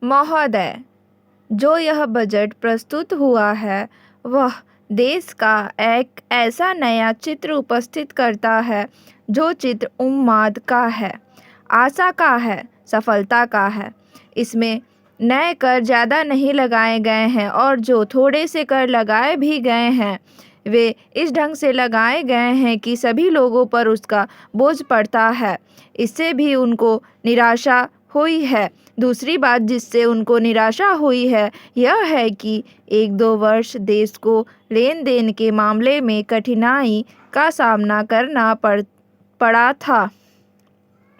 महोदय, जो यह बजट प्रस्तुत हुआ है वह देश का एक ऐसा नया चित्र उपस्थित करता है जो चित्र उम्मीद का है, आशा का है, सफलता का है। इसमें नए कर ज़्यादा नहीं लगाए गए हैं और जो थोड़े से कर लगाए भी गए हैं वे इस ढंग से लगाए गए हैं कि सभी लोगों पर उसका बोझ पड़ता है। इससे भी उनको निराशा हुई है। दूसरी बात जिससे उनको निराशा हुई है यह है कि 1-2 वर्ष देश को लेन देन के मामले में कठिनाई का सामना करना पड़ा था।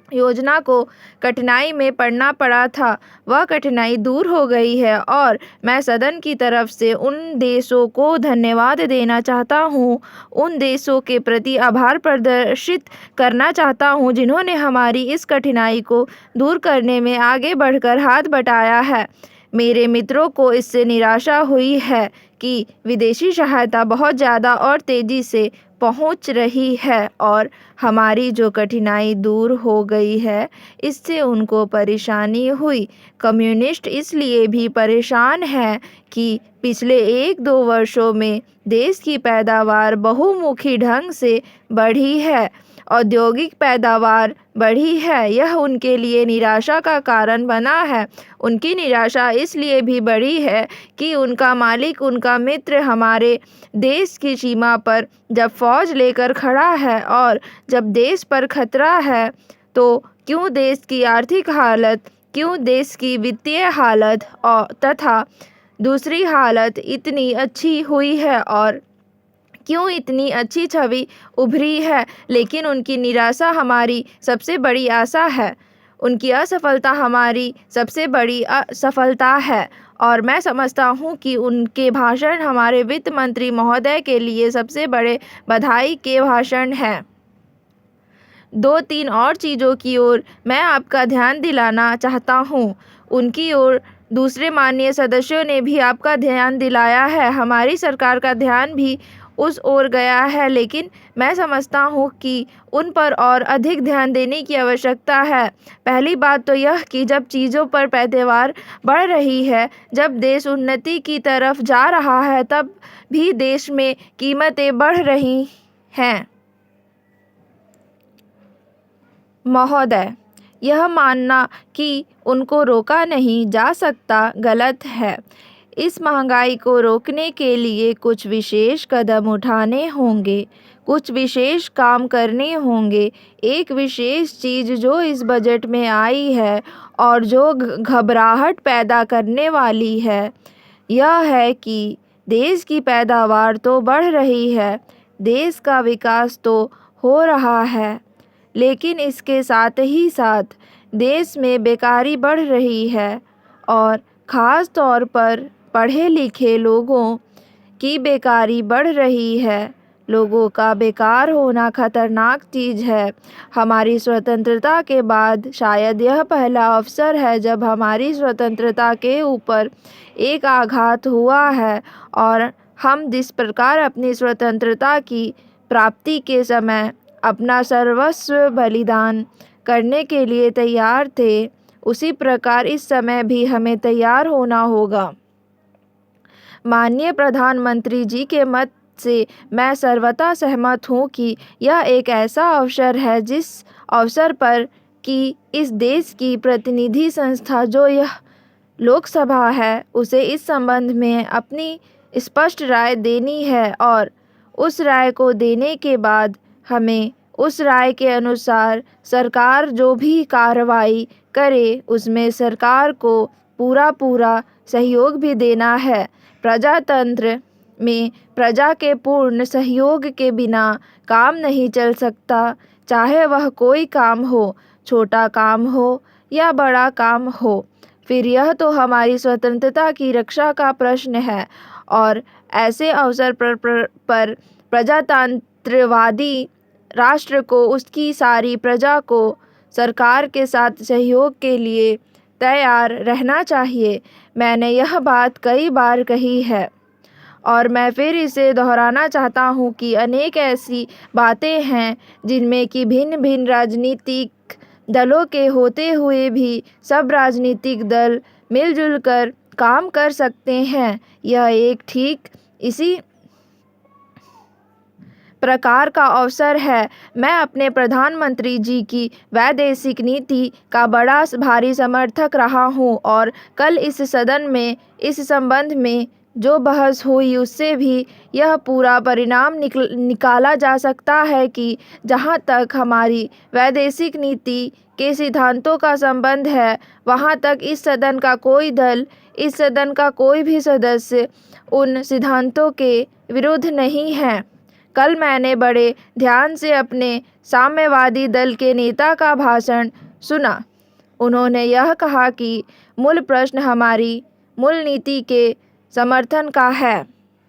योजना को कठिनाई में पड़ना पड़ा था, वह कठिनाई दूर हो गई है और मैं सदन की तरफ से उन देशों को धन्यवाद देना चाहता हूँ, उन देशों के प्रति आभार प्रदर्शित करना चाहता हूँ जिन्होंने हमारी इस कठिनाई को दूर करने में आगे बढ़कर हाथ बटाया है। मेरे मित्रों को इससे निराशा हुई है कि विदेशी सहायता बहुत ज़्यादा और तेज़ी से पहुंच रही है और हमारी जो कठिनाई दूर हो गई है इससे उनको परेशानी हुई। कम्युनिस्ट इसलिए भी परेशान हैं कि पिछले 1-2 वर्षों में देश की पैदावार बहुमुखी ढंग से बढ़ी है, औद्योगिक पैदावार बढ़ी है। यह उनके लिए निराशा का कारण बना है। उनकी निराशा इसलिए भी बढ़ी है कि उनका मालिक, उनका मित्र हमारे देश की सीमा पर जब फौज लेकर खड़ा है और जब देश पर खतरा है तो क्यों देश की आर्थिक हालत, क्यों देश की वित्तीय हालत और तथा दूसरी हालत इतनी अच्छी हुई है और क्यों इतनी अच्छी छवि उभरी है। लेकिन उनकी निराशा हमारी सबसे बड़ी आशा है, उनकी असफलता हमारी सबसे बड़ी असफलता है और मैं समझता हूँ कि उनके भाषण हमारे वित्त मंत्री महोदय के लिए सबसे बड़े बधाई के भाषण हैं। 2-3 और चीज़ों की ओर मैं आपका ध्यान दिलाना चाहता हूँ, उनकी ओर दूसरे माननीय सदस्यों ने भी आपका ध्यान दिलाया है, हमारी सरकार का ध्यान भी उस ओर गया है, लेकिन मैं समझता हूँ कि उन पर और अधिक ध्यान देने की आवश्यकता है। पहली बात तो यह कि जब चीज़ों पर पैदावार बढ़ रही है, जब देश उन्नति की तरफ जा रहा है, तब भी देश में कीमतें बढ़ रही हैं। महोदय, यह मानना कि उनको रोका नहीं जा सकता गलत है। इस महंगाई को रोकने के लिए कुछ विशेष कदम उठाने होंगे, कुछ विशेष काम करने होंगे। एक विशेष चीज़ जो इस बजट में आई है और जो घबराहट पैदा करने वाली है, यह है कि देश की पैदावार तो बढ़ रही है, देश का विकास तो हो रहा है, लेकिन इसके साथ ही साथ देश में बेकारी बढ़ रही है और ख़ास तौर पर पढ़े लिखे लोगों की बेकारी बढ़ रही है। लोगों का बेकार होना खतरनाक चीज़ है। हमारी स्वतंत्रता के बाद शायद यह पहला अवसर है जब हमारी स्वतंत्रता के ऊपर एक आघात हुआ है और हम जिस प्रकार अपनी स्वतंत्रता की प्राप्ति के समय अपना सर्वस्व बलिदान करने के लिए तैयार थे, उसी प्रकार इस समय भी हमें तैयार होना होगा। माननीय प्रधानमंत्री जी के मत से मैं सर्वथा सहमत हूँ कि यह एक ऐसा अवसर है जिस अवसर पर कि इस देश की प्रतिनिधि संस्था जो यह लोकसभा है उसे इस संबंध में अपनी स्पष्ट राय देनी है और उस राय को देने के बाद हमें उस राय के अनुसार सरकार जो भी कार्रवाई करे उसमें सरकार को पूरा सहयोग भी देना है। प्रजातंत्र में प्रजा के पूर्ण सहयोग के बिना काम नहीं चल सकता, चाहे वह कोई काम हो, छोटा काम हो या बड़ा काम हो। फिर यह तो हमारी स्वतंत्रता की रक्षा का प्रश्न है और ऐसे अवसर पर प्रजातंत्रवादी राष्ट्र को उसकी सारी प्रजा को सरकार के साथ सहयोग के लिए तैयार रहना चाहिए। मैंने यह बात कई बार कही है और मैं फिर इसे दोहराना चाहता हूँ कि अनेक ऐसी बातें हैं जिनमें कि भिन्न भिन्न राजनीतिक दलों के होते हुए भी सब राजनीतिक दल मिलजुल कर काम कर सकते हैं। यह एक ठीक इसी प्रकार का अवसर है। मैं अपने प्रधानमंत्री जी की वैदेशिक नीति का बड़ा भारी समर्थक रहा हूँ और कल इस सदन में इस संबंध में जो बहस हुई उससे भी यह पूरा परिणाम निकाला जा सकता है कि जहाँ तक हमारी वैदेशिक नीति के सिद्धांतों का संबंध है, वहाँ तक इस सदन का कोई दल, इस सदन का कोई भी सदस्य उन सिद्धांतों के विरुद्ध नहीं है। कल मैंने बड़े ध्यान से अपने साम्यवादी दल के नेता का भाषण सुना। उन्होंने यह कहा कि मूल प्रश्न हमारी मूल नीति के समर्थन का है।